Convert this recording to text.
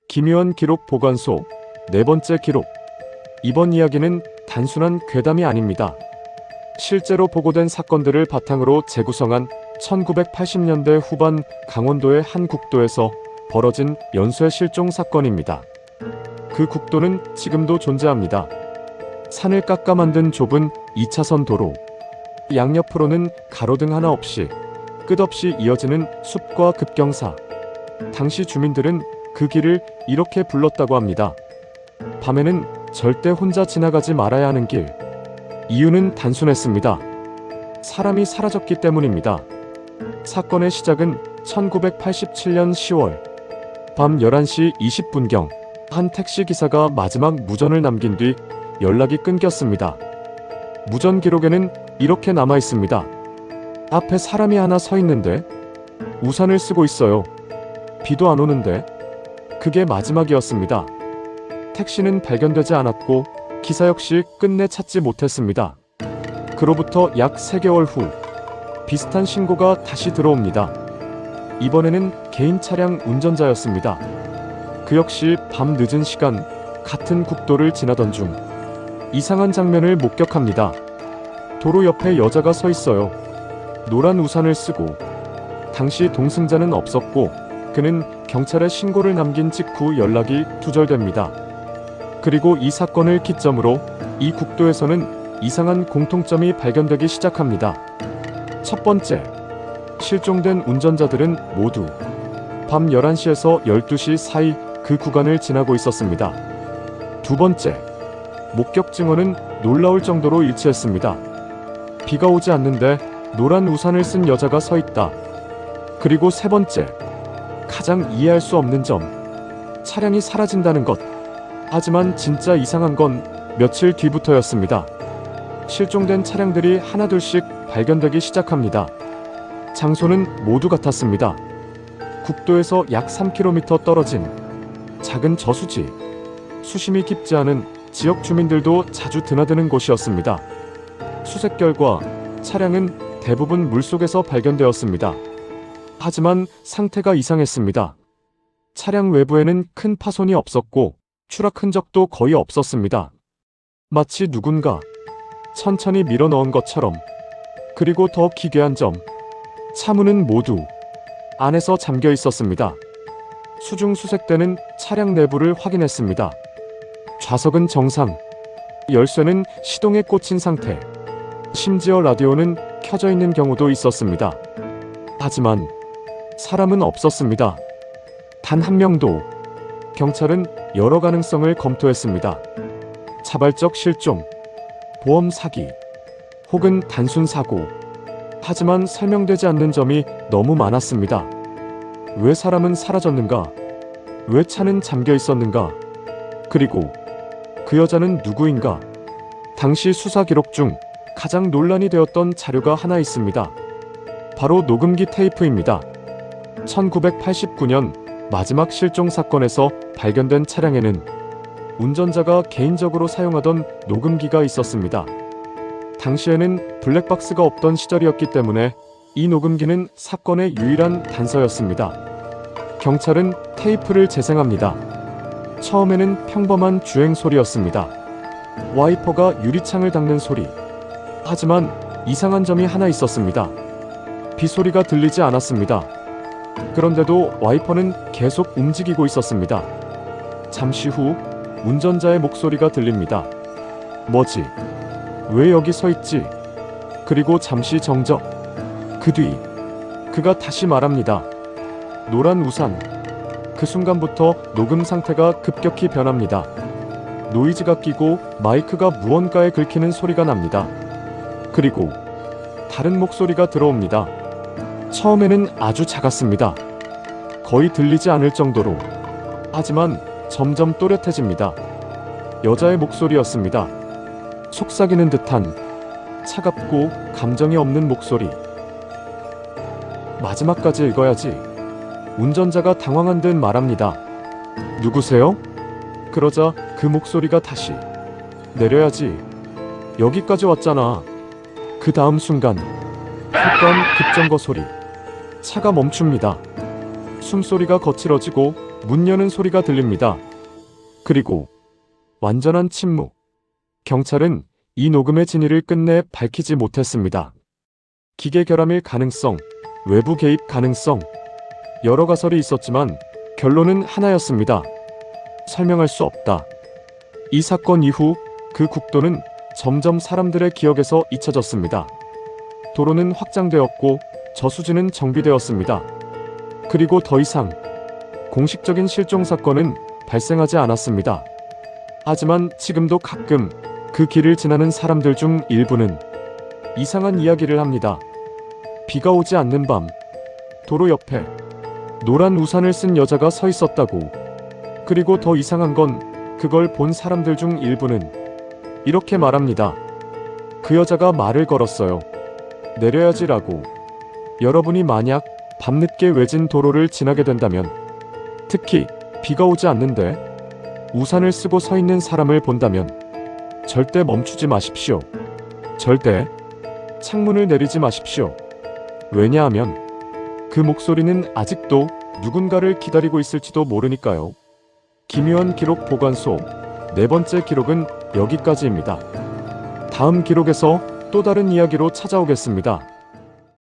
기묘한 기록 보관소 네 번째 기록. 이번 이야기는 단순한 괴담이 아닙니다. 실제로 보고된 사건들을 바탕으로 재구성한 1980년대 후반 강원도의 한 국도에서 벌어진 연쇄 실종 사건입니다. 그 국도는 지금도 존재합니다. 산을 깎아 만든 좁은 2차선 도로. 양옆으로는 가로등 하나 없이 끝없이 이어지는 숲과 급경사. 당시 주민들은 그 길을 이렇게 불렀다고 합니다. 밤에는 절대 혼자 지나가지 말아야 하는 길. 이유는 단순했습니다. 사람이 사라졌기 때문입니다. 사건의 시작은 1987년 10월 밤 11시 20분경 한 택시기사가 마지막 무전을 남긴 뒤 연락이 끊겼습니다. 무전 기록에는 이렇게 남아 있습니다. 앞에 사람이 하나 서 있는데 우산을 쓰고 있어요. 비도 안 오는데. 그게 마지막이었습니다. 택시는 발견되지 않았고 기사 역시 끝내 찾지 못했습니다. 그로부터 약 3개월 후 비슷한 신고가 다시 들어옵니다. 이번에는 개인 차량 운전자였습니다. 그 역시 밤 늦은 시간 같은 국도를 지나던 중 이상한 장면을 목격합니다. 도로 옆에 여자가 서 있어요. 노란 우산을 쓰고. 당시 동승자는 없었고 그는 경찰에 신고를 남긴 직후 연락이 두절됩니다. 그리고 이 사건을 기점으로 이 국도에서는 이상한 공통점이 발견되기 시작합니다. 첫 번째, 실종된 운전자들은 모두 밤 11시에서 12시 사이 그 구간을 지나고 있었습니다. 두 번째, 목격 증언은 놀라울 정도로 일치했습니다. 비가 오지 않는데 노란 우산을 쓴 여자가 서 있다. 그리고 세 번째, 가장 이해할 수 없는 점, 차량이 사라진다는 것. 하지만 진짜 이상한 건 며칠 뒤부터였습니다. 실종된 차량들이 하나둘씩 발견되기 시작합니다. 장소는 모두 같았습니다. 국도에서 약 3km 떨어진 작은 저수지. 수심이 깊지 않은 지역 주민들도 자주 드나드는 곳이었습니다. 수색 결과 차량은 대부분 물속에서 발견되었습니다. 하지만 상태가 이상했습니다. 차량 외부에는 큰 파손이 없었고 추락 흔적도 거의 없었습니다. 마치 누군가 천천히 밀어 넣은 것처럼. 그리고 더 기괴한 점, 차문은 모두 안에서 잠겨 있었습니다. 수중 수색대는 차량 내부를 확인했습니다. 좌석은 정상, 열쇠는 시동에 꽂힌 상태, 심지어 라디오는 켜져 있는 경우도 있었습니다. 하지만 사람은 없었습니다. 단 한 명도. 경찰은 여러 가능성을 검토했습니다. 자발적 실종, 보험 사기, 혹은 단순 사고. 하지만 설명되지 않는 점이 너무 많았습니다. 왜 사람은 사라졌는가? 왜 차는 잠겨 있었는가? 그리고 그 여자는 누구인가? 당시 수사 기록 중 가장 논란이 되었던 자료가 하나 있습니다. 바로 녹음기 테이프입니다. 1989년 마지막 실종 사건에서 발견된 차량에는 운전자가 개인적으로 사용하던 녹음기가 있었습니다. 당시에는 블랙박스가 없던 시절이었기 때문에 이 녹음기는 사건의 유일한 단서였습니다. 경찰은 테이프를 재생합니다. 처음에는 평범한 주행 소리였습니다. 와이퍼가 유리창을 닦는 소리. 하지만 이상한 점이 하나 있었습니다. 비소리가 들리지 않았습니다. 그런데도 와이퍼는 계속 움직이고 있었습니다. 잠시 후 운전자의 목소리가 들립니다. 뭐지? 왜 여기 서 있지? 그리고 잠시 정적. 그 뒤 그가 다시 말합니다. 노란 우산. 그 순간부터 녹음 상태가 급격히 변합니다. 노이즈가 끼고 마이크가 무언가에 긁히는 소리가 납니다. 그리고 다른 목소리가 들어옵니다. 처음에는 아주 작았습니다. 거의 들리지 않을 정도로. 하지만 점점 또렷해집니다. 여자의 목소리였습니다. 속삭이는 듯한 차갑고 감정이 없는 목소리. 마지막까지 읽어야지. 운전자가 당황한 듯 말합니다. 누구세요? 그러자 그 목소리가 다시. 내려야지. 여기까지 왔잖아. 그 다음 순간 가까운 급정거 소리. 차가 멈춥니다. 숨소리가 거칠어지고 문 여는 소리가 들립니다. 그리고 완전한 침묵. 경찰은 이 녹음의 진위를 끝내 밝히지 못했습니다. 기계 결함일 가능성, 외부 개입 가능성, 여러 가설이 있었지만 결론은 하나였습니다. 설명할 수 없다. 이 사건 이후 그 국도는 점점 사람들의 기억에서 잊혀졌습니다. 도로는 확장되었고 저수지는 정비되었습니다. 그리고 더 이상 공식적인 실종 사건은 발생하지 않았습니다. 하지만 지금도 가끔 그 길을 지나는 사람들 중 일부는 이상한 이야기를 합니다. 비가 오지 않는 밤, 도로 옆에 노란 우산을 쓴 여자가 서 있었다고. 그리고 더 이상한 건 그걸 본 사람들 중 일부는 이렇게 말합니다. 그 여자가 말을 걸었어요. 내려야지라고. 여러분이 만약 밤늦게 외진 도로를 지나게 된다면, 특히 비가 오지 않는데 우산을 쓰고 서 있는 사람을 본다면 절대 멈추지 마십시오. 절대 창문을 내리지 마십시오. 왜냐하면 그 목소리는 아직도 누군가를 기다리고 있을지도 모르니까요. 기묘한 기록 보관소 4번째 기록은 여기까지입니다. 다음 기록에서 또 다른 이야기로 찾아오겠습니다.